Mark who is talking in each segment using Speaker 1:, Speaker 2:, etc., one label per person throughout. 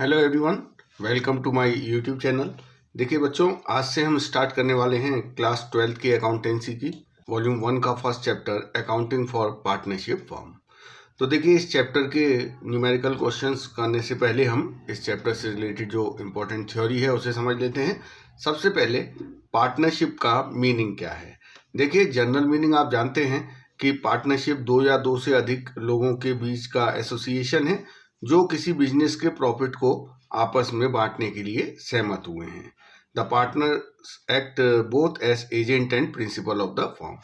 Speaker 1: Hello everyone, welcome to my YouTube channel. देखिए बच्चों, आज से हम स्टार्ट करने वाले हैं क्लास 12 की अकाउंटेंसी की वॉल्यूम 1 का first chapter accounting for partnership firm. तो देखिए, इस चैप्टर के न्यूमेरिकल क्वेश्चंस करने से पहले हम इस चैप्टर से रिलेटेड जो इम्पोर्टेंट थ्योरी है उसे समझ लेते हैं। सबसे पहले पार्टनरशिप का मीनिंग क्या है। देखिए, जनरल मीनिंग आप जानते हैं कि पार्टनरशिप दो या दो से अधिक लोगों के बीच का एसोसिएशन है जो किसी बिजनेस के प्रॉफिट को आपस में बांटने के लिए सहमत हुए हैं। The partners act both as agent and principal of the firm.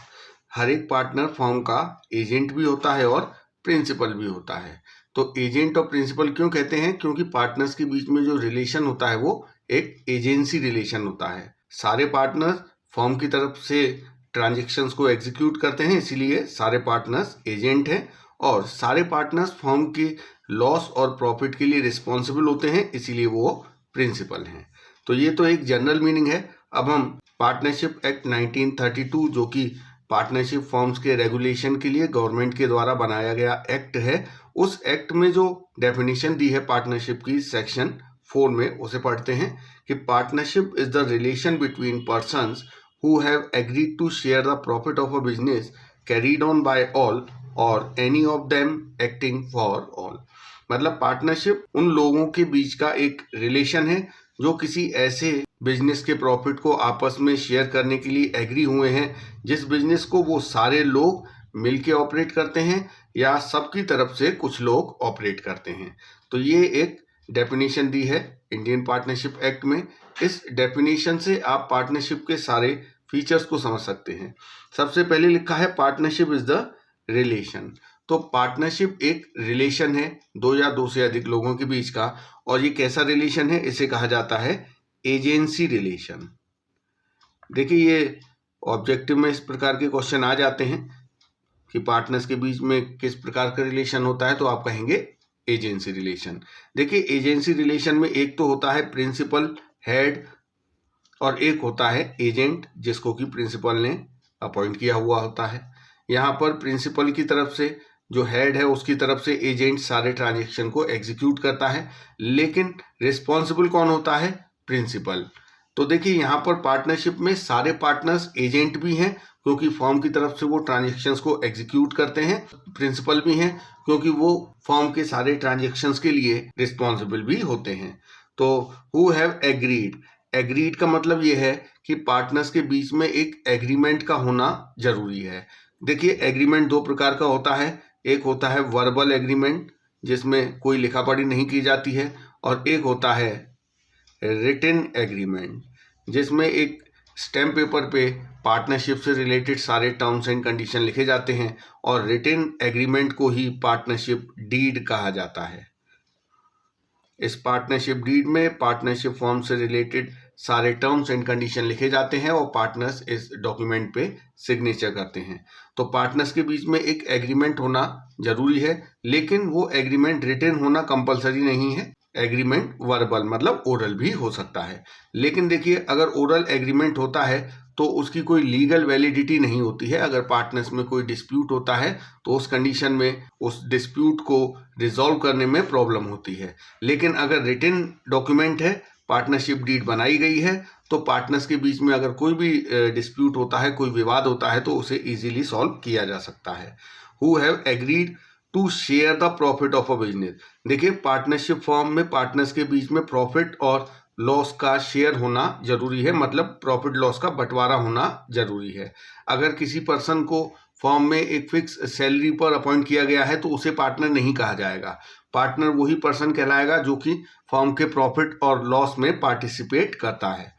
Speaker 1: हर एक पार्टनर फर्म का एजेंट भी होता है और प्रिंसिपल भी होता है। तो एजेंट और प्रिंसिपल क्यों कहते हैं? क्योंकि पार्टनर्स के बीच में जो रिलेशन होता है वो एक एजेंसी रिलेशन होता है। सारे पार्टनर्स फर्म की तरफ से ट्रांजेक्शन्स को एग्जीक्यूट करते हैं, इसीलिए सारे पार्टनर्स एजेंट हैं। और सारे पार्टनर्स फर्म की लॉस और प्रॉफिट के लिए रिस्पॉन्सिबल होते हैं, इसीलिए वो प्रिंसिपल हैं। तो ये तो एक जनरल मीनिंग है। अब हम पार्टनरशिप एक्ट 1932 जो कि पार्टनरशिप फर्म्स के रेगुलेशन के लिए गवर्नमेंट के द्वारा बनाया गया एक्ट है, उस एक्ट में जो डेफिनेशन दी है पार्टनरशिप की सेक्शन 4 में, उसे पढ़ते हैं कि partnership is the relation between persons who have agreed to share the profit of a business carried on by all or any of them acting for all। मतलब पार्टनरशिप उन लोगों के बीच का एक रिलेशन है जो किसी ऐसे बिजनेस के प्रॉफिट को आपस में शेयर करने के लिए एग्री हुए हैं जिस बिजनेस को वो सारे लोग मिलके ऑपरेट करते हैं या सबकी तरफ से कुछ लोग ऑपरेट करते हैं। तो ये एक डेफिनेशन दी है इंडियन पार्टनरशिप एक्ट में। इस डेफिनेशन से आप पार्टनरशिप के सारे फीचर्स को समझ सकते हैं। सबसे पहले लिखा है पार्टनरशिप इज द रिलेशन। तो पार्टनरशिप एक रिलेशन है दो या दो से अधिक लोगों के बीच का। और ये कैसा रिलेशन है? इसे कहा जाता है एजेंसी रिलेशन। देखिए, ये ऑब्जेक्टिव में इस प्रकार के क्वेश्चन आ जाते हैं कि पार्टनर्स के बीच में किस प्रकार का रिलेशन होता है, तो आप कहेंगे एजेंसी रिलेशन। देखिए, एजेंसी रिलेशन में एक तो होता है प्रिंसिपल हेड और एक होता है एजेंट जिसको कि प्रिंसिपल ने अपॉइंट किया हुआ होता है। यहाँ पर प्रिंसिपल की तरफ से जो हेड है उसकी तरफ से एजेंट सारे ट्रांजेक्शन को एग्जीक्यूट करता है, लेकिन रिस्पॉन्सिबल कौन होता है? प्रिंसिपल। तो देखिए, यहाँ पर पार्टनरशिप में सारे पार्टनर्स एजेंट भी हैं क्योंकि फर्म की तरफ से वो ट्रांजेक्शन्स को एग्जीक्यूट करते हैं। प्रिंसिपल भी हैं क्योंकि वो फर्म के सारे ट्रांजेक्शन्स के लिए रिस्पॉन्सिबल भी होते हैं। तो हु हैव एग्रीड, एग्रीड का मतलब ये है कि पार्टनर्स के बीच में एक एग्रीमेंट का होना जरूरी है। देखिए, एग्रीमेंट दो प्रकार का होता है। एक होता है वर्बल एग्रीमेंट जिसमें कोई लिखा पढ़ी नहीं की जाती है, और एक होता है रिटन एग्रीमेंट जिसमें एक स्टैम्प पेपर पे पार्टनरशिप से रिलेटेड सारे टर्म्स एंड कंडीशन लिखे जाते हैं। और रिटन एग्रीमेंट को ही पार्टनरशिप डीड कहा जाता है। इस पार्टनरशिप डीड में पार्टनरशिप फॉर्म से रिलेटेड सारे टर्म्स एंड कंडीशन लिखे जाते हैं और पार्टनर्स इस डॉक्यूमेंट पे सिग्नेचर करते हैं। तो पार्टनर्स के बीच में एक एग्रीमेंट होना जरूरी है, लेकिन वो एग्रीमेंट रिटन होना कंपलसरी नहीं है। एग्रीमेंट वर्बल मतलब ओरल भी हो सकता है। लेकिन देखिए, अगर ओरल एग्रीमेंट होता है तो उसकी कोई लीगल वैलिडिटी नहीं होती है। अगर पार्टनर्स में कोई डिस्प्यूट होता है तो उस कंडीशन में उस डिस्प्यूट को रिजॉल्व करने में प्रॉब्लम होती है। लेकिन अगर रिटन डॉक्यूमेंट है, पार्टनरशिप डीड बनाई गई है, तो पार्टनर्स के बीच में अगर कोई भी डिस्प्यूट होता है, कोई विवाद होता है, तो उसे इजीली सॉल्व किया जा सकता है। Who have agreed to share the profit of a business. देखिए, पार्टनरशिप फॉर्म में पार्टनर्स के बीच में प्रॉफिट और लॉस का शेयर होना जरूरी है, मतलब प्रॉफिट लॉस का बंटवारा होना जरूरी है। अगर किसी पर्सन को फॉर्म में एक फिक्स सैलरी पर अपॉइंट किया गया है तो उसे पार्टनर नहीं कहा जाएगा। पार्टनर वही पर्सन कहलाएगा जो कि फॉर्म के प्रॉफिट और लॉस में पार्टिसिपेट करता है।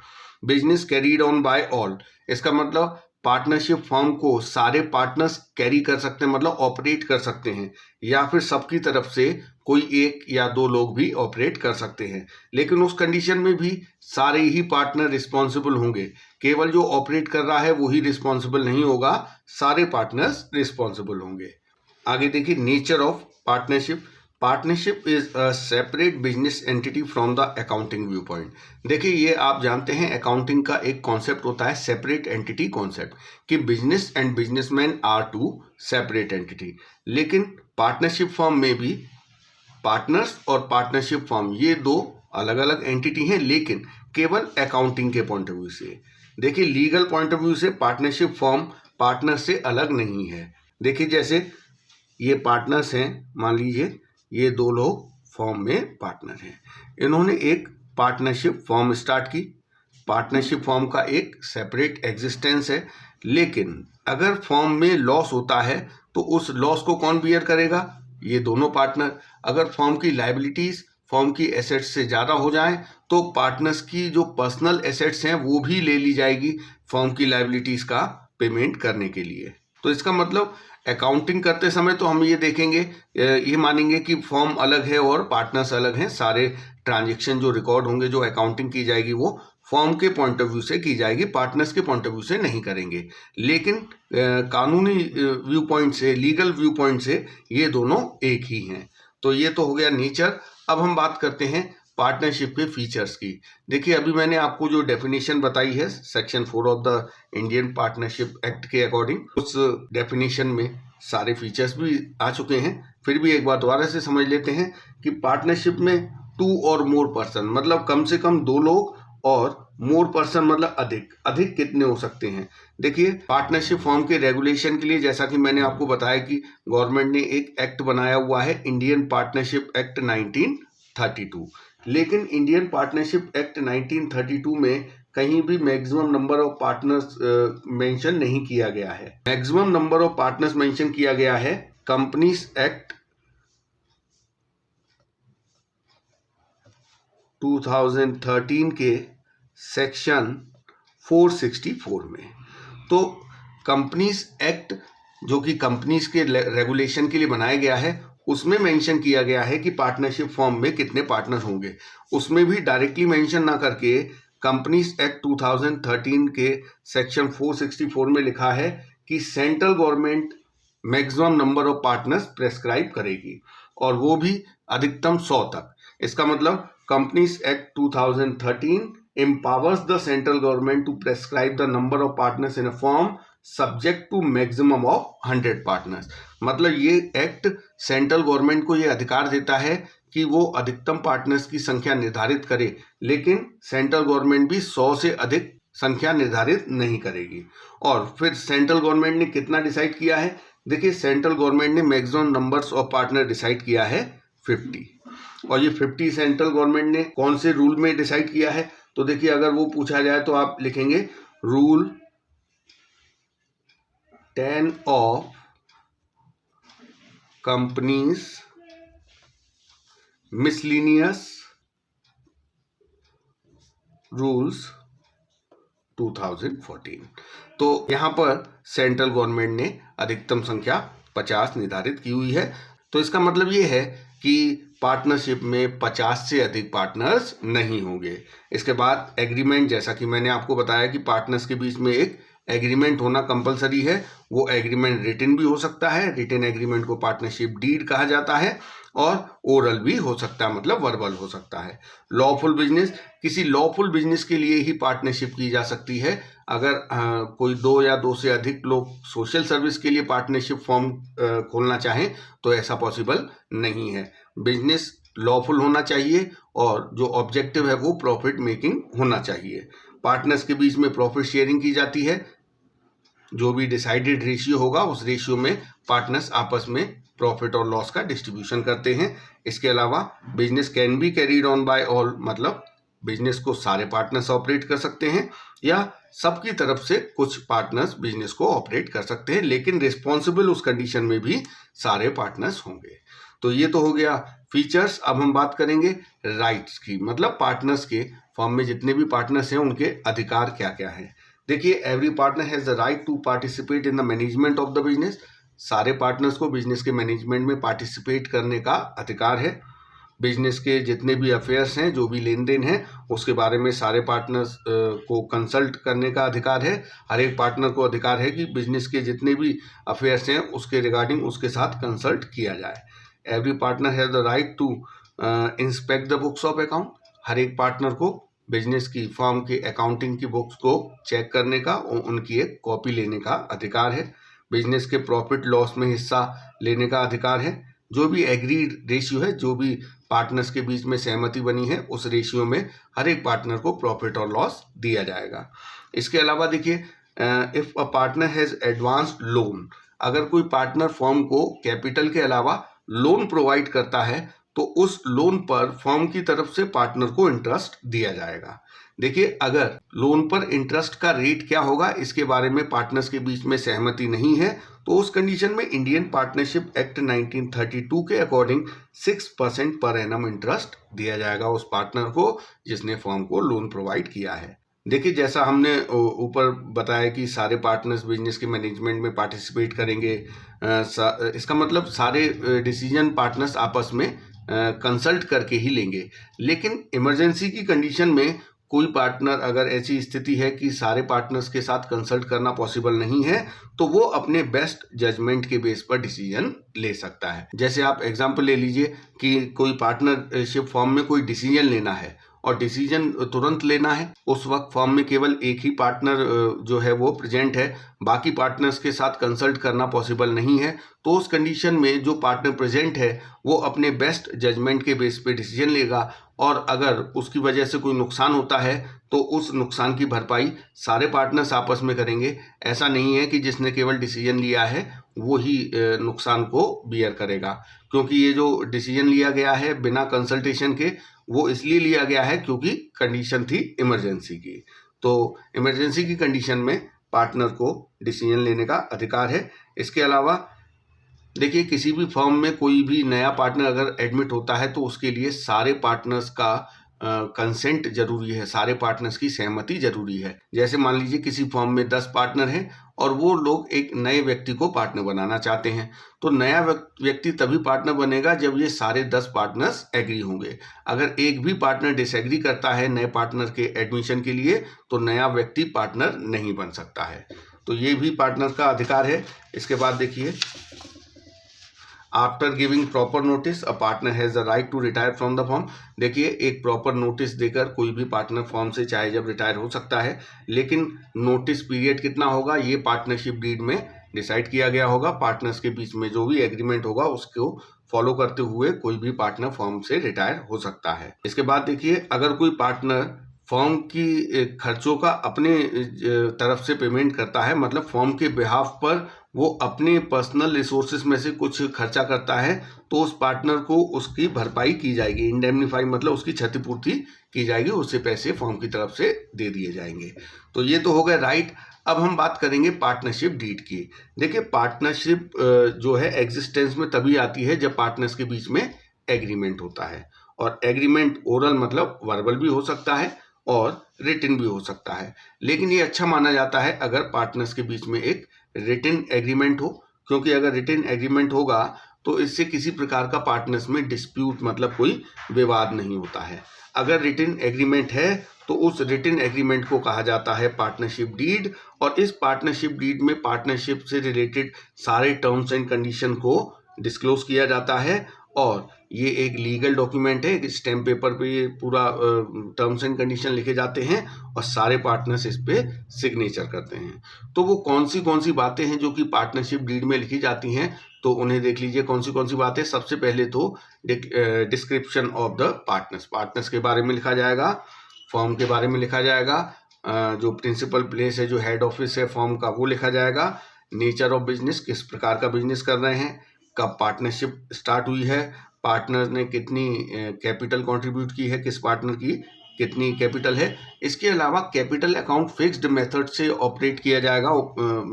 Speaker 1: Business carried on by all, इसका मतलब पार्टनरशिप फॉर्म को सारे पार्टनर्स कैरी कर सकते हैं, मतलब ऑपरेट कर सकते हैं, या फिर सबकी तरफ से कोई एक या दो लोग भी ऑपरेट कर सकते हैं। लेकिन उस कंडीशन में भी सारे ही पार्टनर रिस्पॉन्सिबल होंगे। केवल जो ऑपरेट कर रहा है वही रिस्पॉन्सिबल नहीं होगा, सारे पार्टनर्स रिस्पॉन्सिबल होंगे। आगे देखिए, nature of partnership. Partnership is a separate business entity from the accounting view point. देखिए, ये आप जानते हैं अकाउंटिंग का एक कॉन्सेप्ट होता है सेपरेट एंटिटी कॉन्सेप्ट, कि business and businessman are two separate entity. लेकिन पार्टनरशिप फॉर्म में भी पार्टनर्स और पार्टनरशिप फॉर्म ये दो अलग अलग एंटिटी हैं, लेकिन केवल अकाउंटिंग के पॉइंट ऑफ व्यू से। देखिए लीगल पॉइंट ऑफ व्यू से पार्टनरशिप फॉर्म पार्टनर से अलग नहीं है। देखिए जैसे ये पार्टनर्स हैं, मान लीजिए ये दो लोग फॉर्म में पार्टनर हैं, इन्होंने एक पार्टनरशिप फॉर्म स्टार्ट की। पार्टनरशिप फॉर्म का एक सेपरेट एग्जिस्टेंस है, लेकिन अगर फॉर्म में लॉस होता है तो उस लॉस को कौन बियर करेगा? ये दोनों पार्टनर। अगर फॉर्म की लायबिलिटीज फॉर्म की एसेट्स से ज़्यादा हो जाएं तो पार्टनर्स की जो पर्सनल एसेट्स हैं वो भी ले ली जाएगी फॉर्म की लायबिलिटीज का पेमेंट करने के लिए। तो इसका मतलब अकाउंटिंग करते समय तो हम ये देखेंगे, ये मानेंगे कि फॉर्म अलग है और पार्टनर्स अलग हैं। सारे ट्रांजेक्शन जो रिकॉर्ड होंगे, जो अकाउंटिंग की जाएगी, वो फॉर्म के पॉइंट ऑफ व्यू से की जाएगी, पार्टनर्स के पॉइंट ऑफ व्यू से नहीं करेंगे। लेकिन कानूनी व्यू पॉइंट से, लीगल व्यू पॉइंट से ये दोनों एक ही हैं। तो ये तो हो गया नेचर। अब हम बात करते हैं पार्टनरशिप के फीचर्स की। देखिए अभी मैंने आपको जो डेफिनेशन बताई है section 4 of the Indian partnership act के अकॉर्डिंग, उस डेफिनेशन में सारे फीचर्स भी आ चुके हैं। फिर भी एक बार दोबारा से समझ लेते हैं कि पार्टनरशिप में 2 और मोर पर्सन मतलब कम से कम 2 लोग, और मोर पर्सन मतलब अधिक कितने हो सकते हैं। देखिए पार्टनरशिप फॉर्म के रेगुलेशन के लिए जैसा कि मैंने आपको बताया कि गवर्नमेंट ने एक एक्ट बनाया हुआ है, इंडियन पार्टनरशिप एक्ट 1932। लेकिन इंडियन पार्टनरशिप एक्ट 1932 में कहीं भी maximum number of partners mention नहीं किया गया है। Maximum number of partners mention किया गया है कंपनीज एक्ट 2013 के सेक्शन 464 में। तो कंपनीज एक्ट जो कि कंपनीज के रेगुलेशन के लिए बनाया गया है, उसमें मेंशन किया गया है कि पार्टनरशिप फॉर्म में कितने पार्टनर होंगे। उसमें भी डायरेक्टली मेंशन ना करके कंपनीज एक्ट 2013 के सेक्शन 464 में लिखा है कि central government maximum number of partners prescribe करेगी, और वो भी अधिकतम 100 तक। इसका मतलब companies act 2013 empowers the central government to prescribe the number of partners in a firm subject to maximum of 100 partners। मतलब ये एक्ट सेंट्रल गवर्नमेंट को ये अधिकार देता है कि वो अधिकतम पार्टनर्स की संख्या निर्धारित करे, लेकिन सेंट्रल गवर्नमेंट भी 100 से अधिक संख्या निर्धारित नहीं करेगी। और फिर सेंट्रल गवर्नमेंट ने कितना डिसाइड किया है? देखिए सेंट्रल गवर्नमेंट ने maximum numbers of partner decide किया है 50, और ये 50 सेंट्रल गवर्नमेंट ने कौन से रूल में डिसाइड किया है? तो देखिए अगर वो पूछा जाए तो आप लिखेंगे rule 10 of companies miscellaneous rules 2014। तो यहां पर सेंट्रल गवर्नमेंट ने अधिकतम संख्या 50 निर्धारित की हुई है। तो इसका मतलब ये है कि पार्टनरशिप में 50 से अधिक पार्टनर्स नहीं होंगे। इसके बाद एग्रीमेंट, जैसा कि मैंने आपको बताया कि पार्टनर्स के बीच में एक एग्रीमेंट होना कंपलसरी है। वो एग्रीमेंट रिटन भी हो सकता है, रिटन एग्रीमेंट को पार्टनरशिप डीड कहा जाता है, और ओरल भी हो सकता है, मतलब वर्बल हो सकता है। लॉफुल बिजनेस, किसी लॉफुल बिजनेस के लिए ही पार्टनरशिप की जा सकती है। अगर कोई 2 या 2 से अधिक लोग सोशल सर्विस के लिए पार्टनरशिप फॉर्म खोलना चाहें तो ऐसा पॉसिबल नहीं है। बिजनेस लॉफुल होना चाहिए, और जो ऑब्जेक्टिव है वो प्रॉफिट मेकिंग होना चाहिए। पार्टनर्स के बीच में प्रॉफिट शेयरिंग की जाती है। जो भी डिसाइडेड रेशियो होगा उस रेशियो में पार्टनर्स आपस में प्रॉफिट और लॉस का डिस्ट्रीब्यूशन करते हैं। इसके अलावा business can be carried on by all, मतलब बिजनेस को सारे पार्टनर्स ऑपरेट कर सकते हैं, या सबकी तरफ से कुछ पार्टनर्स बिजनेस को ऑपरेट कर सकते हैं, लेकिन रिस्पॉन्सिबल उस कंडीशन में भी सारे पार्टनर्स होंगे। तो ये तो हो गया फीचर्स। अब हम बात करेंगे राइट्स की, मतलब पार्टनर्स के फॉर्म में जितने भी पार्टनर्स हैं उनके अधिकार क्या क्या हैं। देखिए every partner has the right to participate in the management of the business. सारे पार्टनर्स को बिजनेस के मैनेजमेंट में पार्टिसिपेट करने का अधिकार है। बिजनेस के जितने भी अफेयर्स हैं, जो भी लेन देन है, उसके बारे में सारे पार्टनर्स को कंसल्ट करने का अधिकार है। हर एक पार्टनर को अधिकार है कि बिजनेस के जितने भी अफेयर्स हैं उसके रिगार्डिंग उसके साथ कंसल्ट किया जाए। Every partner has the right to inspect the books of account. हर एक पार्टनर को बिजनेस की फर्म की अकाउंटिंग की बुक्स को चेक करने का और उनकी एक कॉपी लेने का अधिकार है। बिजनेस के प्रॉफिट लॉस में हिस्सा लेने का अधिकार है। जो भी एग्रीड रेशियो है, जो भी पार्टनर्स के बीच में सहमति बनी है, उस रेशियो में हर एक पार्टनर को प्रॉफिट और लॉस दिया जाएगा। इसके अलावा देखिए, if a partner has advanced loan, अगर कोई पार्टनर फर्म को कैपिटल के अलावा लोन प्रोवाइड करता है तो उस लोन पर फर्म की तरफ से पार्टनर को इंटरेस्ट दिया जाएगा। देखिए, अगर लोन पर इंटरेस्ट का रेट क्या होगा इसके बारे में पार्टनर्स के बीच में सहमति नहीं है, तो उस कंडीशन में इंडियन पार्टनरशिप एक्ट 1932 के अकॉर्डिंग 6% पर एनम इंटरेस्ट दिया जाएगा उस पार्टनर को जिसने फर्म को लोन प्रोवाइड किया है। देखिए, जैसा हमने ऊपर बताया कि सारे पार्टनर्स बिजनेस के मैनेजमेंट में पार्टिसिपेट करेंगे, इसका मतलब सारे डिसीजन पार्टनर्स आपस में कंसल्ट करके ही लेंगे। लेकिन इमरजेंसी की कंडीशन में कोई पार्टनर, अगर ऐसी स्थिति है कि सारे पार्टनर्स के साथ कंसल्ट करना पॉसिबल नहीं है, तो वो अपने बेस्ट जजमेंट के बेस पर डिसीजन ले सकता है। जैसे आप एग्जांपल ले लीजिए कि कोई पार्टनरशिप फॉर्म में कोई डिसीजन लेना है और डिसीजन तुरंत लेना है, उस वक्त फर्म में केवल एक ही पार्टनर जो है वो प्रेजेंट है, बाकी पार्टनर्स के साथ कंसल्ट करना पॉसिबल नहीं है, तो उस कंडीशन में जो पार्टनर प्रेजेंट है वो अपने बेस्ट जजमेंट के बेस पे डिसीजन लेगा, और अगर उसकी वजह से कोई नुकसान होता है तो उस नुकसान की भरपाई सारे पार्टनर्स आपस में करेंगे। ऐसा नहीं है कि जिसने केवल डिसीजन लिया है वो ही नुकसान को बियर करेगा, क्योंकि ये जो डिसीजन लिया गया है बिना कंसल्टेशन के, वो इसलिए लिया गया है क्योंकि कंडीशन थी इमरजेंसी की। तो इमरजेंसी की कंडीशन में पार्टनर को डिसीजन लेने का अधिकार है। इसके अलावा देखिए, किसी भी फर्म में कोई भी नया पार्टनर अगर एडमिट होता है तो उसके लिए सारे पार्टनर्स का कंसेंट जरूरी है, सारे पार्टनर्स की सहमति जरूरी है। जैसे मान लीजिए किसी फर्म में 10 पार्टनर हैं और वो लोग एक नए व्यक्ति को पार्टनर बनाना चाहते हैं, तो नया व्यक्ति तभी पार्टनर बनेगा जब ये सारे 10 पार्टनर्स एग्री होंगे। अगर एक भी पार्टनर डिसएग्री करता है नए पार्टनर के एडमिशन के लिए, तो नया व्यक्ति पार्टनर नहीं बन सकता है। तो ये भी पार्टनर का अधिकार है। इसके बाद देखिए, after giving proper notice a partner has the right to retire from the firm. देखिए, एक प्रॉपर नोटिस देकर कोई भी पार्टनर फर्म से चाहे जब रिटायर हो सकता है, लेकिन नोटिस पीरियड कितना होगा ये पार्टनरशिप डीड में डिसाइड किया गया होगा। पार्टनर्स के बीच में जो भी एग्रीमेंट होगा उसको फॉलो करते हुए कोई भी पार्टनर फर्म से रिटायर हो सकता है। इसके बाद देखिए, अगर कोई पार्टनर फर्म की खर्चों का अपने तरफ से पेमेंट करता है, मतलब फर्म के बिहाफ पर वो अपने पर्सनल रिसोर्सेज में से कुछ खर्चा करता है, तो उस पार्टनर को उसकी भरपाई की जाएगी। इंडेमनीफाई मतलब उसकी क्षतिपूर्ति की जाएगी, उससे पैसे फर्म की तरफ से दे दिए जाएंगे। तो ये तो हो गए राइट। अब हम बात करेंगे पार्टनरशिप डीड की। देखिए, पार्टनरशिप जो है एग्जिस्टेंस में तभी आती है जब पार्टनर्स के बीच में एग्रीमेंट होता है, और एग्रीमेंट ओरल मतलब वर्बल भी हो सकता है और रिटन भी हो सकता है। लेकिन ये अच्छा माना जाता है अगर पार्टनर्स के बीच में एक रिटन एग्रीमेंट हो, क्योंकि अगर रिटन एग्रीमेंट होगा तो इससे किसी प्रकार का पार्टनर्स में डिस्प्यूट मतलब कोई विवाद नहीं होता है। अगर रिटन एग्रीमेंट है तो उस रिटन एग्रीमेंट को कहा जाता है पार्टनरशिप डीड, और इस पार्टनरशिप डीड में पार्टनरशिप से रिलेटेड सारे टर्म्स एंड कंडीशन को डिस्क्लोज किया जाता है, और ये एक लीगल डॉक्यूमेंट है। एक स्टैम्प पेपर पे ये पूरा टर्म्स एंड कंडीशन लिखे जाते हैं और सारे पार्टनर्स इस पे सिग्नेचर करते हैं। तो वो कौन सी बातें हैं जो कि पार्टनरशिप डीड में लिखी जाती हैं, तो उन्हें देख लीजिए कौन सी बातें। सबसे पहले तो डिस्क्रिप्शन ऑफ द पार्टनर्स के बारे में लिखा जाएगा, फर्म के बारे में लिखा जाएगा, जो प्रिंसिपल प्लेस है, जो हेड ऑफिस है फर्म का, वो लिखा जाएगा। नेचर ऑफ बिजनेस, किस प्रकार का बिजनेस कर रहे हैं, कब पार्टनरशिप स्टार्ट हुई है, पार्टनर ने कितनी कैपिटल कंट्रीब्यूट की है, किस पार्टनर की कितनी कैपिटल है। इसके अलावा कैपिटल अकाउंट फिक्स्ड मेथड से ऑपरेट किया जाएगा,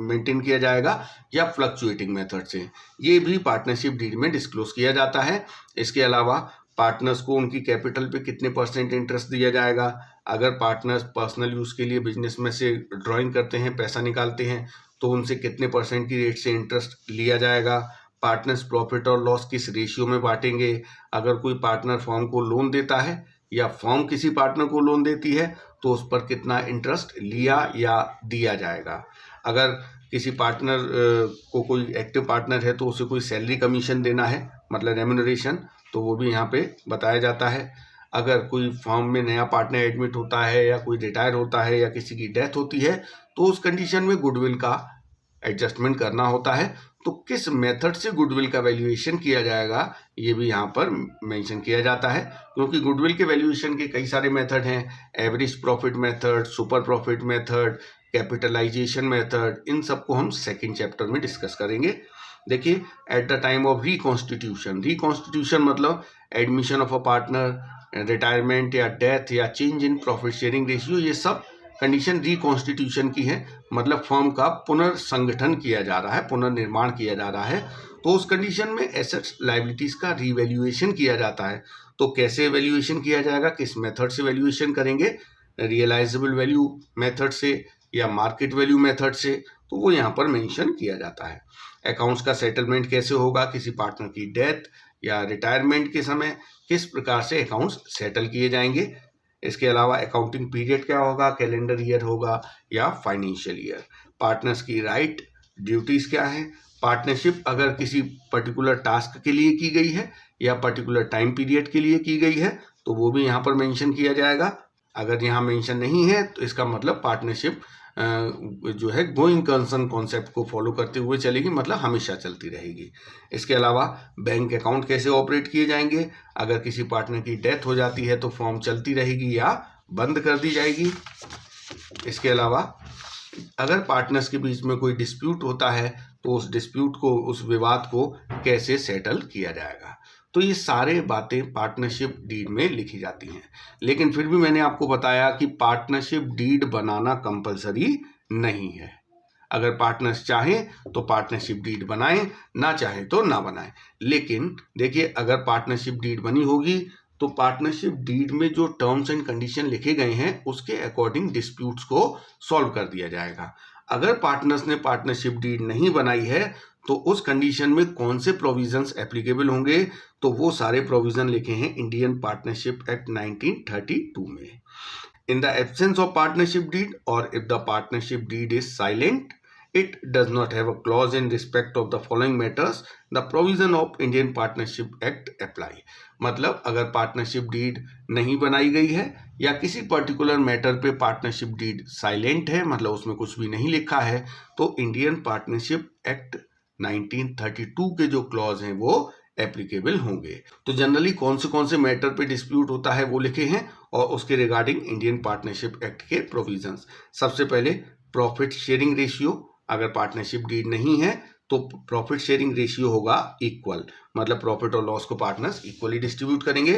Speaker 1: मेंटेन किया जाएगा, या फ्लक्चुएटिंग मेथड से, ये भी पार्टनरशिप डीड में डिस्क्लोज किया जाता है। इसके अलावा पार्टनर्स को उनकी कैपिटल पे कितने % इंटरेस्ट दिया जाएगा। अगर पार्टनर्स पर्सनल यूज़ के लिए बिजनेस में से ड्राइंग करते हैं, पैसा निकालते हैं, तो उनसे कितने % की रेट से इंटरेस्ट लिया जाएगा। पार्टनर्स प्रॉफिट और लॉस किस रेशियो में बांटेंगे। अगर कोई पार्टनर फर्म को लोन देता है या फर्म किसी पार्टनर को लोन देती है तो उस पर कितना इंटरेस्ट लिया या दिया जाएगा। अगर किसी पार्टनर को, कोई एक्टिव पार्टनर है तो उसे कोई सैलरी कमीशन देना है, मतलब रेम्यूनरेशन, तो वो भी यहाँ पे बताया जाता है। अगर कोई फर्म में नया पार्टनर एडमिट होता है या कोई रिटायर होता है या किसी की डेथ होती है, तो उस कंडीशन में गुडविल का एडजस्टमेंट करना होता है, तो किस मेथड से गुडविल का वैल्यूएशन किया जाएगा ये भी यहाँ पर मेंशन किया जाता है, क्योंकि गुडविल के वैल्यूएशन के कई सारे मेथड हैं, average profit method, super profit method, capitalization method, इन सबको हम सेकेंड चैप्टर में डिस्कस करेंगे। देखिए, at the time of reconstitution मतलब admission of a partner, retirement या डेथ या change in profit sharing ratio, ये सब कंडीशन रिकॉन्स्टिट्यूशन की है, मतलब फर्म का पुनर्संगठन किया जा रहा है, पुनर्निर्माण किया जा रहा है। तो उस कंडीशन में एसेट्स लायबिलिटीज का रीवैल्यूएशन किया जाता है। तो कैसे वैल्यूएशन किया जाएगा, किस मेथड से वैल्यूएशन करेंगे, रियलाइजेबल वैल्यू मेथड से या मार्केट वैल्यू मेथड से, तो वो यहाँ पर मेंशन किया जाता है। अकाउंट्स का सेटलमेंट कैसे होगा, किसी पार्टनर की डेथ या रिटायरमेंट के समय किस प्रकार से अकाउंट्स सेटल किए जाएंगे। इसके अलावा अकाउंटिंग पीरियड क्या होगा, कैलेंडर ईयर होगा या फाइनेंशियल ईयर। पार्टनर्स की राइट ड्यूटीज क्या है, पार्टनरशिप अगर किसी पर्टिकुलर टास्क के लिए की गई है या पर्टिकुलर टाइम पीरियड के लिए की गई है तो वो भी यहाँ पर मेंशन किया जाएगा। अगर यहाँ मेंशन नहीं है तो इसका मतलब पार्टनरशिप जो है गोइंग कंसर्न कॉन्सेप्ट को फॉलो करते हुए चलेगी, मतलब हमेशा चलती रहेगी। इसके अलावा बैंक अकाउंट कैसे ऑपरेट किए जाएंगे, अगर किसी पार्टनर की डेथ हो जाती है तो फॉर्म चलती रहेगी या बंद कर दी जाएगी। इसके अलावा अगर पार्टनर्स के बीच में कोई डिस्प्यूट होता है तो उस डिस्प्यूट को, उस विवाद को कैसे सेटल किया जाएगा। तो ये सारे बातें पार्टनरशिप डीड में लिखी जाती हैं। लेकिन फिर भी मैंने आपको बताया कि पार्टनरशिप डीड बनाना कंपलसरी नहीं है। अगर पार्टनर्स चाहें तो पार्टनरशिप डीड बनाएं, ना चाहे तो ना बनाएं। लेकिन देखिए, अगर पार्टनरशिप डीड बनी होगी तो पार्टनरशिप डीड में जो टर्म्स एंड कंडीशन लिखे गए हैं उसके अकॉर्डिंग डिस्प्यूट्स को सॉल्व कर दिया जाएगा। अगर पार्टनर्स ने पार्टनरशिप डीड नहीं बनाई है तो उस कंडीशन में कौन से प्रोविजंस एप्लीकेबल होंगे, तो वो सारे प्रोविजन लिखे हैं इंडियन पार्टनरशिप एक्ट 1932 में। In the absence of partnership deed और if the partnership deed is silent, it does not have a clause in respect of the following matters, the provision of Indian Partnership Act apply। मतलब अगर partnership deed नहीं बनाई गई है या किसी particular matter पे पार्टनरशिप डीड साइलेंट है, मतलब उसमें कुछ भी नहीं लिखा है, तो इंडियन पार्टनरशिप एक्ट 1932 के जो क्लॉज हैं वो एप्लीकेबल होंगे। तो जनरली कौन से मैटर पे डिस्प्यूट होता है वो लिखे हैं और उसके रिगार्डिंग इंडियन पार्टनरशिप एक्ट के प्रोविजंस। सबसे पहले प्रॉफिट शेयरिंग रेशियो, अगर पार्टनरशिप डीड नहीं है तो प्रॉफिट शेयरिंग रेशियो होगा इक्वल, मतलब प्रॉफिट और लॉस को पार्टनर्स इक्वली डिस्ट्रीब्यूट करेंगे।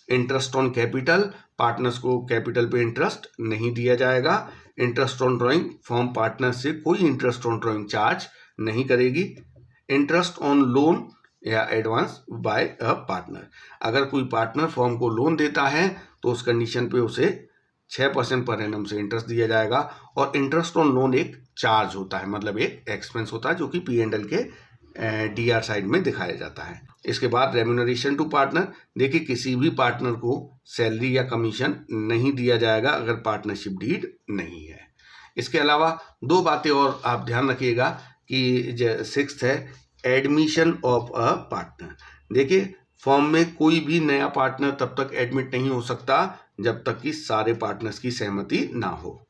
Speaker 1: इंटरेस्ट ऑन कैपिटल, पार्टनर्स को कैपिटल पे इंटरेस्ट नहीं दिया जाएगा। Interest on drawing, firm partner से कोई इंटरेस्ट ऑन ड्रॉइंग चार्ज नहीं करेगी। इंटरेस्ट ऑन लोन या एडवांस बाय अ पार्टनर, अगर कोई पार्टनर फर्म को लोन देता है तो उस कंडीशन पे उसे 6% पर एनम से इंटरेस्ट दिया जाएगा। और इंटरेस्ट ऑन लोन एक चार्ज होता है, मतलब एक एक्सपेंस होता है जो कि P&L के DR साइड में दिखाया जाता है। इसके बाद रेम्यूनरेशन टू पार्टनर, देखिए किसी भी पार्टनर को सैलरी या कमीशन नहीं दिया जाएगा अगर पार्टनरशिप डीड नहीं है। इसके अलावा दो बातें और आप ध्यान रखिएगा कि सिक्स्थ है एडमिशन ऑफ अ पार्टनर। देखिए, फर्म में कोई भी नया पार्टनर तब तक एडमिट नहीं हो सकता जब तक कि सारे पार्टनर्स की सहमति ना हो।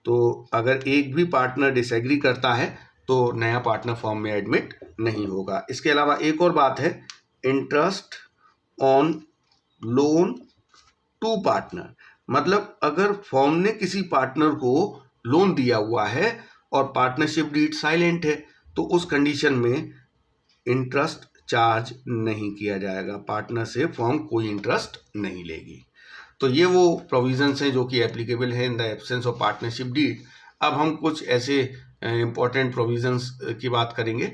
Speaker 1: तो अगर एक भी पार्टनर डिसएग्री करता है तो नया पार्टनर फर्म में एडमिट नहीं होगा। इसके अलावा एक और बात है, interest on loan to partner, मतलब अगर फर्म ने किसी पार्टनर को लोन दिया हुआ है और पार्टनरशिप डीड साइलेंट है तो उस कंडीशन में इंटरेस्ट चार्ज नहीं किया जाएगा, पार्टनर से फर्म कोई इंटरेस्ट नहीं लेगी। तो ये वो प्रोविजंस हैं जो कि एप्लीकेबल है in the absence of partnership deed. अब हम कुछ ऐसे इंपॉर्टेंट प्रोविजंस की बात करेंगे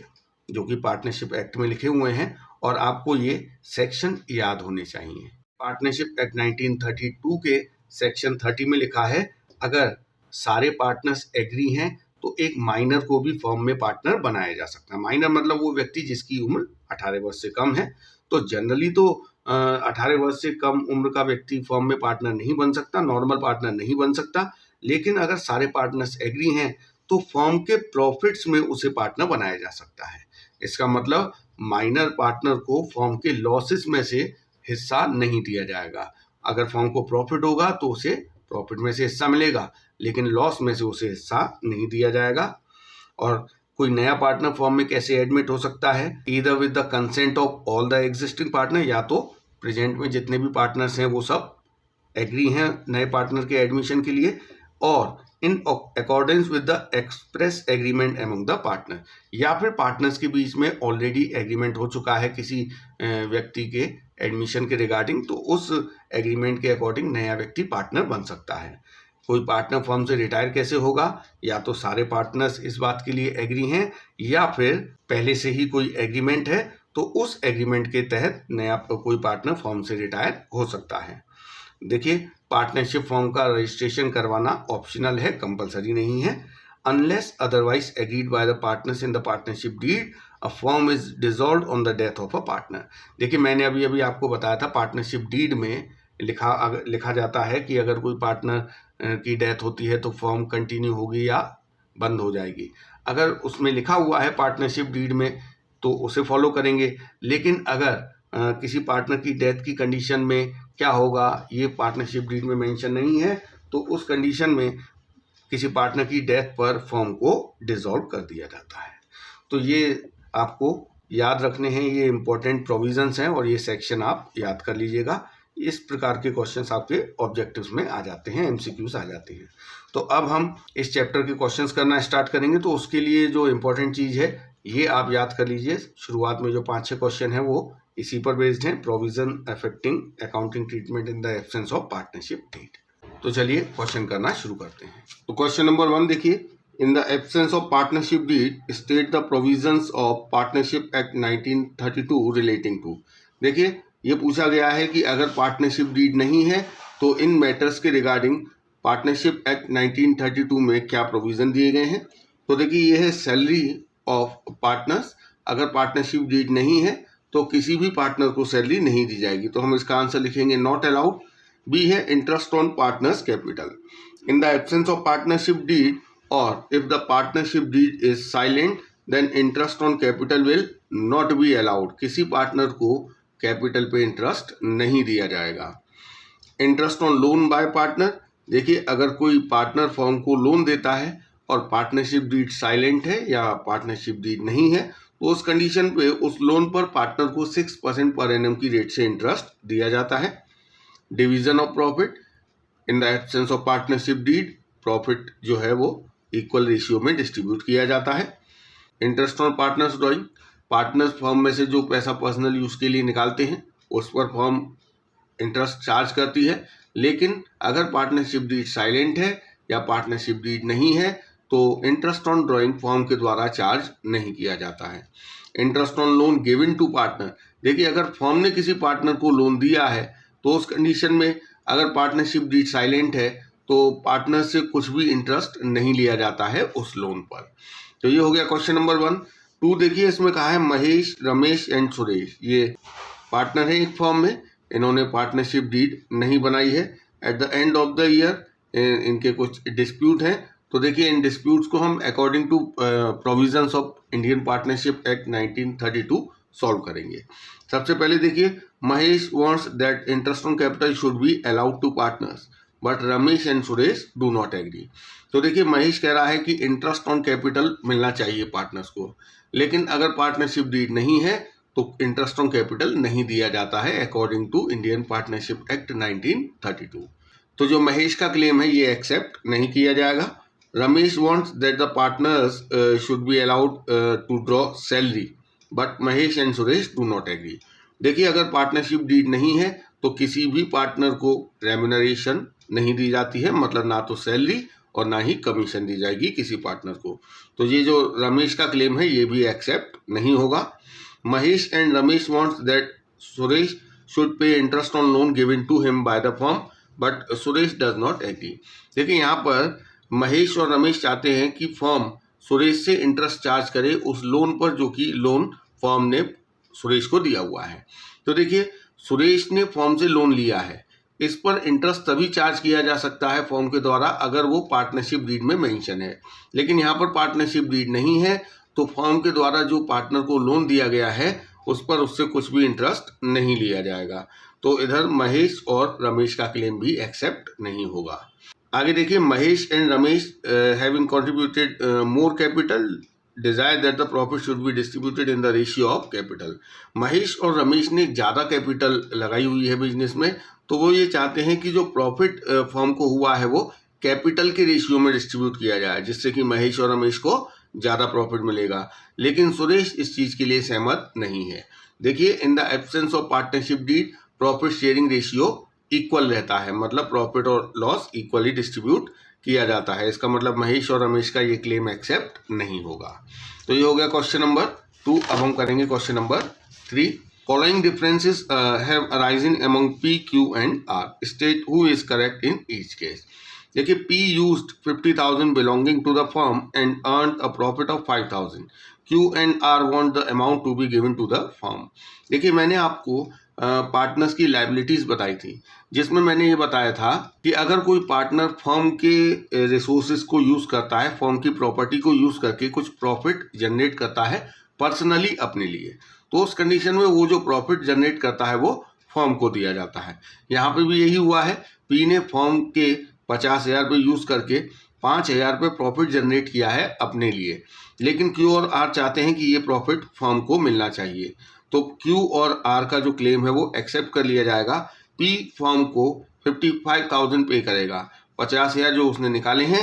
Speaker 1: जो कि पार्टनरशिप एक्ट में लिखे हुए हैं और आपको ये सेक्शन याद होने चाहिए। पार्टनरशिप एक्ट 1932 के सेक्शन 30 में लिखा है, अगर सारे पार्टनर्स एग्री हैं तो एक माइनर को भी फर्म में पार्टनर बनाया जा सकता है। माइनर मतलब वो व्यक्ति जिसकी उम्र 18 वर्ष से कम है। तो जनरली तो 18 वर्ष से कम उम्र का व्यक्ति फर्म में पार्टनर नहीं बन सकता, नॉर्मल पार्टनर नहीं बन सकता। लेकिन अगर सारे पार्टनर्स एग्री हैं तो फर्म के प्रॉफिट्स में उसे पार्टनर बनाया जा सकता है। इसका मतलब माइनर पार्टनर को फर्म के लॉसेस में से हिस्सा नहीं दिया जाएगा। अगर फर्म को प्रॉफिट होगा तो उसे प्रॉफिट में से हिस्सा मिलेगा, लेकिन लॉस में से उसे हिस्सा नहीं दिया जाएगा। और कोई नया पार्टनर फर्म में कैसे एडमिट हो सकता है, either with the consent of all the existing partner, या तो प्रेजेंट में जितने भी पार्टनर्स हैं वो सब एग्री हैं नए पार्टनर के एडमिशन के लिए, और in accordance with the express agreement among the partner, या फिर पार्टनर्स के बीच में ऑलरेडी एग्रीमेंट हो चुका है किसी व्यक्ति के एडमिशन के रिगार्डिंग, तो उस एग्रीमेंट के अकॉर्डिंग नया व्यक्ति पार्टनर बन सकता है। कोई पार्टनर फर्म से रिटायर कैसे होगा, या तो सारे पार्टनर्स इस बात के लिए एग्री हैं, या फिर पहले से ही कोई एग्रीमेंट है तो उस एग्रीमेंट के तहत नया कोई पार्टनर फर्म से रिटायर हो सकता है। देखिए, पार्टनरशिप फर्म का रजिस्ट्रेशन करवाना ऑप्शनल है, कंपलसरी नहीं है। Unless otherwise agreed by the partners in the partnership deed, a firm is dissolved on the death of a partner. देखिए, मैंने अभी आपको बताया था पार्टनरशिप डीड में लिखा जाता है कि अगर कोई पार्टनर की डेथ होती है तो फर्म कंटिन्यू होगी या बंद हो जाएगी। अगर उसमें लिखा हुआ है पार्टनरशिप डीड में तो उसे फॉलो करेंगे, लेकिन अगर किसी पार्टनर की डेथ की कंडीशन में क्या होगा ये पार्टनरशिप डीड में मेंशन नहीं है, तो उस कंडीशन में किसी पार्टनर की डेथ पर फर्म को डिसॉल्व कर दिया जाता है। तो ये आपको याद रखने हैं, ये इंपॉर्टेंट प्रोविजंस हैं और ये सेक्शन आप याद कर लीजिएगा। इस प्रकार के क्वेश्चंस आपके ऑब्जेक्टिव्स में आ जाते हैं, एमसीक्यूज आ जाते हैं। तो अब हम इस चैप्टर के क्वेश्चंस करना स्टार्ट करेंगे, तो उसके लिए जो इंपॉर्टेंट चीज़ है ये आप याद कर लीजिए। शुरुआत में जो 5-6 क्वेश्चन है वो इसी पर बेस्ड हैं, provision affecting accounting treatment in the absence of partnership deed. तो चलिए क्वेश्चन करना शुरू करते हैं। तो क्वेश्चन नंबर 1 देखिए, in the absence of partnership deed state the provisions of partnership act 1932 relating to. देखिए, ये पूछा गया है कि अगर पार्टनरशिप डीड नहीं है तो इन मैटर्स के रिगार्डिंग पार्टनरशिप एक्ट 1932 में क्या प्रोविज़न दिए गए हैं। तो देखिए, ये है सैलरी ऑफ पार्टनर्स। अगर पार्टनरशिप डीड नहीं है तो किसी भी पार्टनर को सैलरी नहीं दी जाएगी, तो हम इसका आंसर लिखेंगे नॉट अलाउड। बी है interest on partners capital in the absence of partnership deed, और if the partnership deed is silent then interest on capital will not be allowed. किसी पार्टनर को कैपिटल पे इंटरेस्ट नहीं दिया जाएगा। Interest on loan by partner, देखिए अगर कोई पार्टनर फर्म को लोन देता है और पार्टनरशिप डीड साइलेंट है या पार्टनरशिप डीड नहीं है तो उस कंडीशन पे उस लोन पर पार्टनर को 6% पर एनम की रेट से इंटरेस्ट दिया जाता है। Division of profit, in the absence of partnership deed profit जो है वो इक्वल रेशियो में डिस्ट्रीब्यूट किया जाता है। Interest on partners drawing, partners firm में से जो पैसा पर्सनल यूज़ के लिए निकालते हैं उस पर फर्म इंटरेस्ट चार्ज करती है, लेकिन अगर पार्टनरशिप डीड साइलेंट है या पार्टनरशिप डीड नहीं है तो इंटरेस्ट ऑन ड्राइंग फर्म के द्वारा चार्ज नहीं किया जाता है। Interest on loan given to partner, देखिए अगर फर्म ने किसी पार्टनर को लोन दिया है तो उस कंडीशन में अगर पार्टनरशिप डीड साइलेंट है तो पार्टनर से कुछ भी इंटरेस्ट नहीं लिया जाता है उस लोन पर। तो ये हो गया क्वेश्चन नंबर 1। 2 देखिए, इसमें कहा है महेश, रमेश एंड सुरेश ये पार्टनर है एक फर्म में, इन्होंने पार्टनरशिप डीड नहीं बनाई है। At the end of the year इनके कुछ डिस्प्यूट हैं, तो देखिए इन डिस्प्यूट्स को हम according to provisions of Indian partnership act 1932 solve करेंगे। सबसे पहले देखिए, Mahesh wants that interest on capital should be allowed to partners but Ramesh and Suresh do not agree. तो देखिए महेश कह रहा है कि इंटरेस्ट ऑन कैपिटल मिलना चाहिए पार्टनर्स को, लेकिन अगर पार्टनरशिप डीड नहीं है तो इंटरेस्ट ऑन कैपिटल नहीं दिया जाता है according to Indian partnership act 1932। तो जो महेश का क्लेम है ये एक्सेप्ट नहीं किया जाएगा। Ramesh wants that the partners should be allowed to draw salary but Mahesh and Suresh do not agree. देखिए अगर पार्टनरशिप डीड नहीं है तो किसी भी पार्टनर को रेम्यूनरेशन नहीं दी जाती है, मतलब ना तो सैलरी और ना ही कमीशन दी जाएगी किसी पार्टनर को। तो ये जो रमेश का क्लेम है ये भी एक्सेप्ट नहीं होगा। Mahesh and Ramesh wants that Suresh should pay interest on loan given to him by the firm but Suresh does not agree. देखिए यहाँ पर महेश और रमेश चाहते हैं कि फर्म सुरेश से इंटरेस्ट चार्ज करे उस लोन पर जो कि लोन फर्म ने सुरेश को दिया हुआ है। तो देखिए सुरेश ने फर्म से लोन लिया है, इस पर इंटरेस्ट तभी चार्ज किया जा सकता है फर्म के द्वारा अगर वो पार्टनरशिप डीड में मेंशन है, लेकिन यहाँ पर पार्टनरशिप डीड नहीं है तो फर्म के द्वारा जो पार्टनर को लोन दिया गया है उस पर उससे कुछ भी इंटरेस्ट नहीं लिया जाएगा। तो इधर महेश और रमेश का क्लेम भी एक्सेप्ट नहीं होगा। आगे देखिए, Mahesh and Ramesh having contributed more capital desire that the profit should be distributed in the ratio of capital. Mahesh और रमेश ने ज़्यादा कैपिटल लगाई हुई है बिजनेस में, तो वो ये चाहते हैं कि जो प्रॉफिट फर्म को हुआ है वो कैपिटल के रेशियो में डिस्ट्रीब्यूट किया जाए, जिससे कि महेश और रमेश को ज़्यादा प्रॉफिट मिलेगा। लेकिन सुरेश इस चीज़ के लिए सहमत नहीं है। देखिए, in the absence of partnership deed profit sharing ratio equal रहता है, मतलब प्रॉफिट और लॉस इक्वली डिस्ट्रीब्यूट किया जाता है। इसका मतलब महेश और रमेश का ये क्लेम एक्सेप्ट नहीं होगा। तो ये हो गया क्वेश्चन नंबर 2। अब हम करेंगे question number 3। Following differences have arisen among P, Q and R, state who is correct in each case. देखिए, P used 50,000 belonging to the firm and earned a profit of 5,000। Q and R want the amount to be given to the firm. देखिए, मैंने आपको partners की liabilities बताई थी, जिसमें मैंने ये बताया था कि अगर कोई पार्टनर फर्म के रिसोर्सेज को यूज़ करता है, फर्म की प्रॉपर्टी को यूज़ करके कुछ प्रॉफिट जनरेट करता है पर्सनली अपने लिए, तो उस कंडीशन में वो जो प्रॉफिट जनरेट करता है वो फर्म को दिया जाता है। यहाँ पे भी यही हुआ है। पी ने फर्म के 50,000 रुपये यूज़ करके 5,000 रुपये प्रॉफिट जनरेट किया है अपने लिए, लेकिन क्यू और आर चाहते हैं कि ये प्रॉफिट फर्म को मिलना चाहिए। तो क्यू और आर का जो क्लेम है वो एक्सेप्ट कर लिया जाएगा। पी फर्म को 55,000 पे करेगा, 50,000 जो उसने निकाले हैं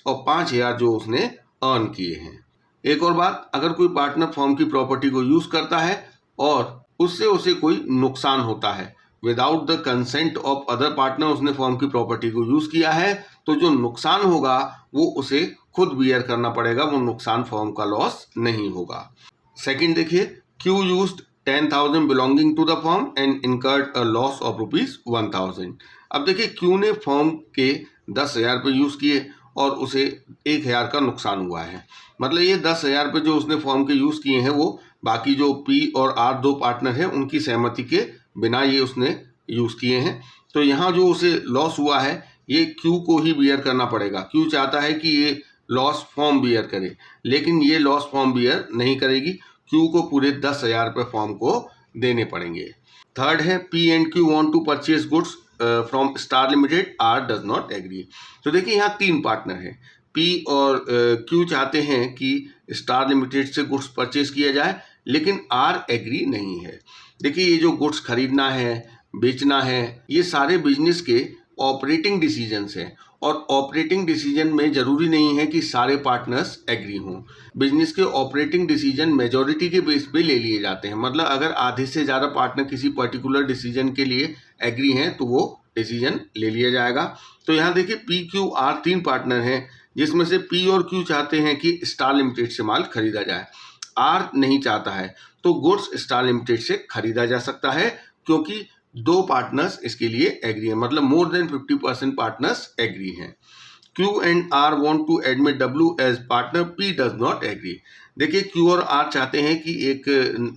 Speaker 1: और 5,000 जो उसने अर्न किए हैं। एक और बात, अगर कोई पार्टनर फर्म की प्रॉपर्टी को यूज़ करता है और उससे उसे कोई नुकसान होता है, without the consent of other partner उसने फर्म की प्रॉपर्टी को यूज़ किया है, तो जो नुकसान होगा वो उसे खुद बियर करना पड़ेगा, वो नुकसान फर्म का लॉस नहीं होगा। सेकंड देखिए, Q used 10,000 belonging to the firm and incurred a loss of ₹1,000। अब देखिए, क्यू ने फर्म के 10,000 रुपये यूज़ किए और उसे 1,000 का नुकसान हुआ है। मतलब ये 10,000 रुपये जो उसने फर्म के यूज़ किए हैं वो बाकी जो पी और आर दो पार्टनर हैं उनकी सहमति के बिना ये उसने यूज़ किए हैं। तो यहाँ जो उसे लॉस हुआ है ये क्यू को ही बियर करना पड़ेगा। क्यू चाहता है कि ये लॉस फर्म बियर करे, लेकिन ये लॉस फर्म बियर नहीं करेगी। क्यू को पूरे 10,000 रुपये फर्म को देने पड़ेंगे। थर्ड है, P and Q want to purchase goods from Star Limited, R does not agree. तो देखिए, यहाँ 3 पार्टनर हैं। पी और क्यू चाहते हैं कि स्टार लिमिटेड से गुड्स परचेज किया जाए, लेकिन आर एग्री नहीं है। देखिए, ये जो गुड्स खरीदना है, बेचना है, ये सारे बिजनेस के ऑपरेटिंग डिसीजंस हैं, और ऑपरेटिंग डिसीजन में ज़रूरी नहीं है कि सारे पार्टनर्स एग्री हों। बिजनेस के ऑपरेटिंग डिसीजन मेजॉरिटी के बेस पे ले लिए जाते हैं। मतलब अगर आधे से ज़्यादा पार्टनर किसी पर्टिकुलर डिसीजन के लिए एग्री हैं तो वो डिसीजन ले लिया जाएगा। तो यहाँ देखिए, पी क्यू आर 3 पार्टनर हैं, जिसमें से पी और क्यू चाहते हैं कि स्टार लिमिटेड से माल खरीदा जाए। आर नहीं चाहता है, तो गुड्स स्टार लिमिटेड से खरीदा जा सकता है, क्योंकि 2 पार्टनर्स इसके लिए एग्री है, मतलब मोर देन 50% पार्टनर्स एग्री हैं। Q and R want to admit W as partner, P does not agree. देखिए, क्यू और आर चाहते हैं कि एक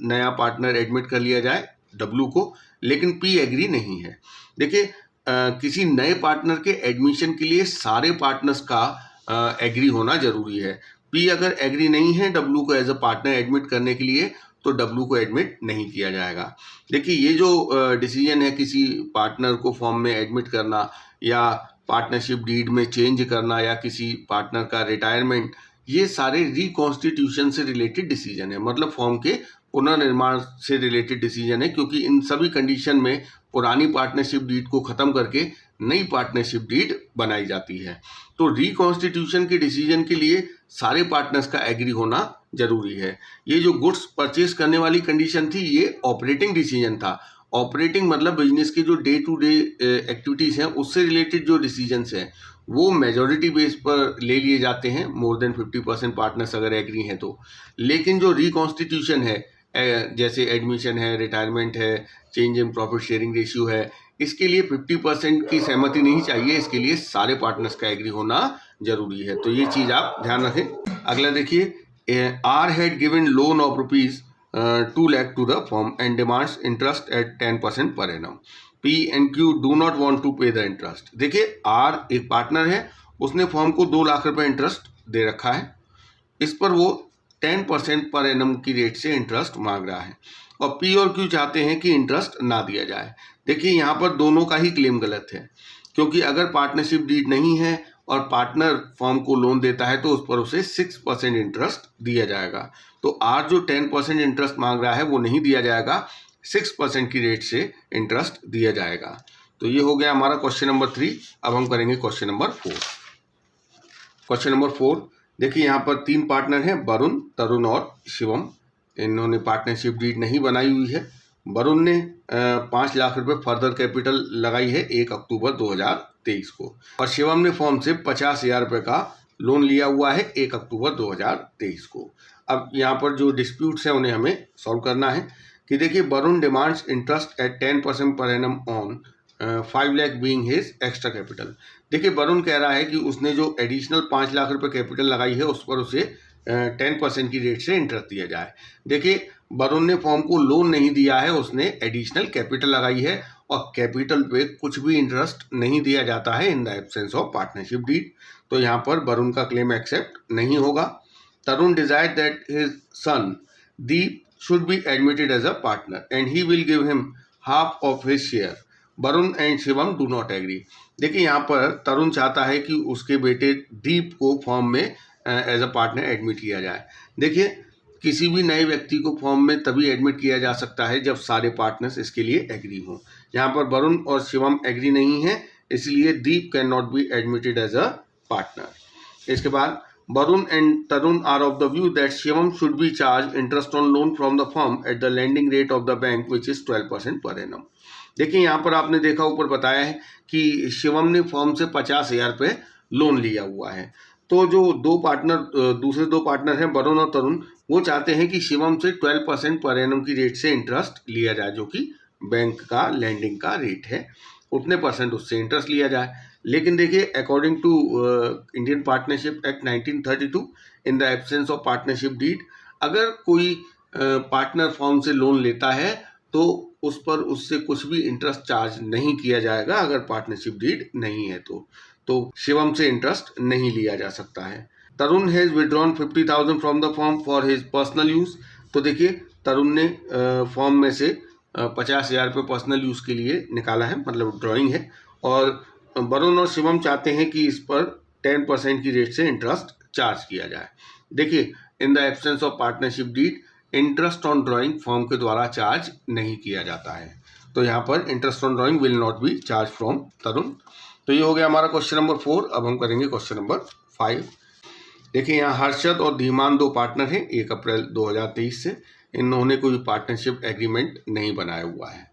Speaker 1: नया पार्टनर एडमिट कर लिया जाए डब्ल्यू को, लेकिन पी एग्री नहीं है। देखिए, किसी नए पार्टनर के एडमिशन के लिए सारे पार्टनर्स का एग्री होना जरूरी है। पी अगर एग्री नहीं है डब्ल्यू को एज अ पार्टनर एडमिट करने के लिए, तो डब्ल्यू को एडमिट नहीं किया जाएगा। देखिए, ये जो डिसीजन है किसी पार्टनर को फॉर्म में एडमिट करना, या पार्टनरशिप डीड में चेंज करना, या किसी पार्टनर का रिटायरमेंट, ये सारे रिकॉन्स्टिट्यूशन से रिलेटेड डिसीजन है, मतलब फॉर्म के पुनर्निर्माण से रिलेटेड डिसीजन है, क्योंकि इन सभी कंडीशन में पुरानी पार्टनरशिप डीड को ख़त्म करके नई पार्टनरशिप डीड बनाई जाती है। तो रिकॉन्स्टिट्यूशन के डिसीजन के लिए सारे पार्टनर्स का एग्री होना जरूरी है। ये जो गुड्स परचेज करने वाली कंडीशन थी, ये ऑपरेटिंग डिसीजन था। ऑपरेटिंग मतलब बिजनेस के जो डे टू डे एक्टिविटीज़ हैं उससे रिलेटेड जो डिसीजंस हैं वो मेजॉरिटी बेस पर ले लिए जाते हैं, मोर देन 50% पार्टनर्स अगर एग्री हैं तो। लेकिन जो रिकॉन्स्टिट्यूशन है, जैसे एडमिशन है, रिटायरमेंट है, change in profit sharing ratio है, इसके लिए 50% की सहमति नहीं चाहिए, इसके लिए सारे पार्टनर्स का एग्री होना जरूरी है। तो ये चीज़ आप ध्यान रखें। अगला देखिए, R had given loan of rupees 2 lakh to the firm and demands interest at 10% per annum. P and Q do not want to pay the interest. देखिए, R एक पार्टनर है, उसने फर्म को 2 लाख रुपए इंटरेस्ट दे रखा है, इस पर वो 10% पर एनम की रेट से इंटरेस्ट मांग रहा है, और P और Q चाहते हैं कि इंटरेस्ट ना दिया जाए। देखिए, यहाँ पर दोनों का ही क्लेम गलत है, क्योंकि अगर पार्टनरशिप डीड नहीं है और पार्टनर फर्म को लोन देता है तो उस पर उसे 6% इंटरेस्ट दिया जाएगा। तो आज जो 10% इंटरेस्ट मांग रहा है वो नहीं दिया जाएगा, 6% की रेट से इंटरेस्ट दिया जाएगा। तो ये हो गया हमारा क्वेश्चन नंबर 3। अब हम करेंगे क्वेश्चन नंबर 4। क्वेश्चन नंबर 4 देखिए, यहाँ पर 3 पार्टनर हैं, वरुण, तरुण और शिवम। इन्होंने पार्टनरशिप डीड नहीं बनाई हुई है। वरुण ने 5 लाख रुपए फर्दर कैपिटल लगाई है 1 अक्टूबर 2023 को, और शिवम ने फॉर्म से 50,000 रुपये का लोन लिया हुआ है 1 अक्टूबर 2023 को। अब यहाँ पर जो डिस्प्यूट्स हैं उन्हें हमें सॉल्व करना है कि देखिए, Varun demands interest eight 10% per annum on 5 lakh being his extra capital. देखिए, वरुण कह रहा है कि उसने जो एडिशनल 5 लाख रुपए कैपिटल लगाई है उस पर उसे 10% की रेट से इंटरेस्ट दिया जाए। देखिए, वरुण ने फॉर्म को लोन नहीं दिया है, उसने एडिशनल कैपिटल लगाई है, और कैपिटल पे कुछ भी इंटरेस्ट नहीं दिया जाता है in the absence of partnership deed. तो यहाँ पर वरुण का क्लेम एक्सेप्ट नहीं होगा। Tarun desire that his son Deep should be admitted as a partner and he will give him half of his share. Varun and Shivam do not agree. देखिए, यहाँ पर तरुण चाहता है कि उसके बेटे दीप को फॉर्म में एज अ पार्टनर एडमिट किया जाए। देखिए, किसी भी नए व्यक्ति को फॉर्म में तभी एडमिट किया जा सकता है जब सारे पार्टनर्स इसके लिए एग्री हों। यहाँ पर वरुण और शिवम एग्री नहीं है, इसलिए Deep can not be admitted as a partner. इसके बाद Varun and Tarun are of the view that Shivam should be charged interest on loan from the firm at the lending rate of the bank which is 12% per annum. देखिए, यहाँ पर आपने देखा ऊपर बताया है कि शिवम ने फर्म से 50,000 रुपये लोन लिया हुआ है। तो जो दूसरे दो पार्टनर हैं वरुण और तरुण, वो चाहते हैं कि शिवम से 12% पर एनम की रेट से इंटरेस्ट लिया जाए, जो कि बैंक का लेंडिंग का रेट है, उतने परसेंट उससे इंटरेस्ट लिया जाए। लेकिन देखिए, according to Indian partnership act 1932, in the absence of partnership deed, अगर कोई पार्टनर फर्म से लोन लेता है तो उस पर उससे कुछ भी इंटरेस्ट चार्ज नहीं किया जाएगा अगर पार्टनरशिप डीड नहीं है तो शिवम से इंटरेस्ट नहीं लिया जा सकता है। Tarun has withdrawn 50,000 from the firm for his personal use. तो देखिए, तरुण ने फर्म में से 50,000 रुपये पर्सनल यूज के लिए निकाला है, मतलब ड्राइंग है, और वरुण और शिवम चाहते हैं कि इस पर 10% की रेट से इंटरेस्ट चार्ज किया जाए। देखिए, in the absence of partnership deed interest on drawing firm के द्वारा चार्ज नहीं किया जाता है, तो यहाँ पर interest on drawing will not be charge from Tarun. तो ये हो गया हमारा क्वेश्चन नंबर 4। अब हम करेंगे क्वेश्चन नंबर 5। देखिए, यहाँ हर्षद और धीमान 2 पार्टनर हैं 1 अप्रैल 2023 से। इन्होंने कोई पार्टनरशिप एग्रीमेंट नहीं बनाया हुआ है।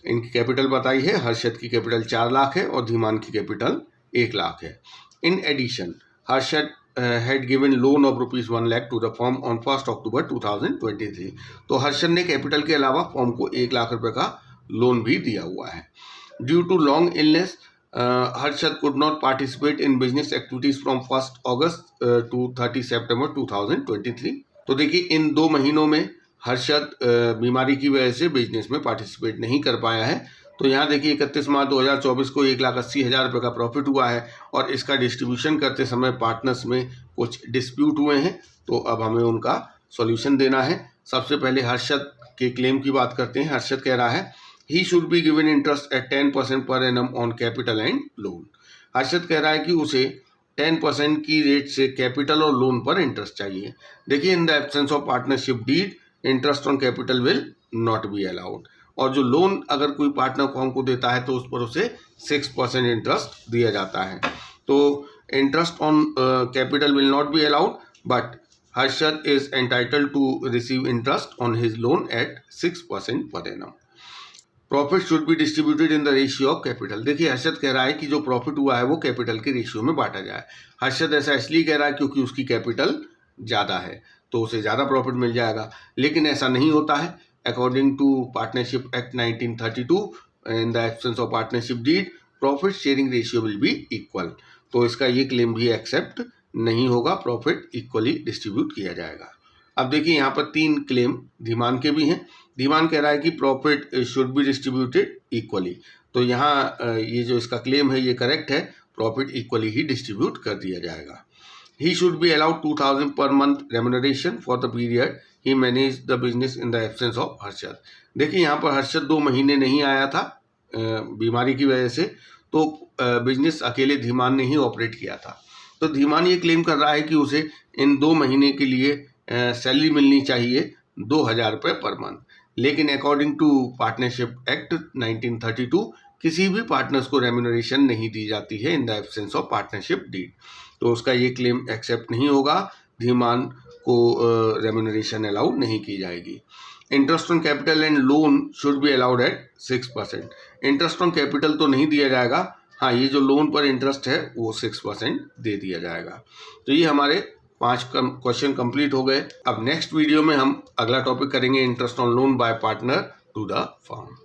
Speaker 1: इनकी कैपिटल बताई है, हर्षद की कैपिटल 4 लाख है और धीमान की कैपिटल 1 लाख है। In addition, Harshad had given loan of rupees 1 lakh to the firm on 1st October 2023। तो हर्षद ने कैपिटल के अलावा फर्म को 1 लाख रुपए का लोन भी दिया हुआ है। Due to long illness, Harshad could not participate in business activities from 1 August to 30 September 2023। तो देखिए, इन 2 महीनों में हर्षद बीमारी की वजह से बिजनेस में पार्टिसिपेट नहीं कर पाया है। तो यहाँ देखिए, 31 मार्च 2024 को 1,80,000 रुपये का प्रॉफिट हुआ है, और इसका डिस्ट्रीब्यूशन करते समय पार्टनर्स में कुछ डिस्प्यूट हुए हैं, तो अब हमें उनका सॉल्यूशन देना है। सबसे पहले हर्षद के क्लेम की बात करते हैं। हर्षद कह रहा है he should be given interest eight 10% per annum on capital and loan. Harshad कह रहा है कि उसे 10% की रेट से कैपिटल और लोन पर इंटरेस्ट चाहिए। देखिए, in the absence of partnership deed interest on capital will not be allowed, और जो लोन अगर कोई पार्टनर फर्म को देता है तो उस पर उसे 6% इंटरेस्ट दिया जाता है। तो interest on capital will not be allowed, but Harshad is entitled to receive interest on his loan at 6% per annum. Profit should be distributed in the ratio of capital. देखिए, हर्षद कह रहा है कि जो प्रॉफिट हुआ है वो कैपिटल के रेशियो में बांटा जाए। हर्षद ऐसा इसलिए कह रहा है क्योंकि उसकी कैपिटल ज़्यादा है, तो उसे ज़्यादा प्रॉफिट मिल जाएगा, लेकिन ऐसा नहीं होता है। According to Partnership Act 1932, in the absence of partnership deed, profit sharing ratio will be equal। तो इसका ये क्लेम भी एक्सेप्ट नहीं होगा, प्रॉफिट इक्वली डिस्ट्रीब्यूट किया जाएगा। अब देखिए, यहाँ पर 3 क्लेम धीमान के भी हैं। धीमान कह रहा है कि profit should be distributed equally, तो यहाँ ये जो इसका क्लेम है ये करेक्ट है, प्रॉफिट इक्वली ही डिस्ट्रीब्यूट कर दिया जाएगा। He should be allowed 2,000 per month remuneration for the period he managed the business in the absence of Harshad. देखिए, यहाँ पर हर्षद 2 महीने नहीं आया था बीमारी की वजह से, तो बिजनेस अकेले धीमान ने ही ऑपरेट किया था। तो धीमान ये क्लेम कर रहा है कि उसे इन 2 महीने के लिए सैलरी मिलनी चाहिए 2,000 रुपये पर मंथ, लेकिन अकॉर्डिंग टू पार्टनरशिप एक्ट 1932 किसी भी पार्टनर्स को रेम्यूनरेशन नहीं दी जाती है in the absence of partnership deed. तो उसका ये क्लेम एक्सेप्ट नहीं होगा, धीमान को रेम्यूनरेशन अलाउ नहीं की जाएगी। Interest on capital and loan should be allowed at 6%। Interest on capital तो नहीं दिया जाएगा, हाँ ये जो लोन पर इंटरेस्ट है वो 6% दे दिया जाएगा। तो ये हमारे 5 क्वेश्चन कंप्लीट हो गए। अब नेक्स्ट वीडियो में हम अगला टॉपिक करेंगे, interest on loan by partner to the firm.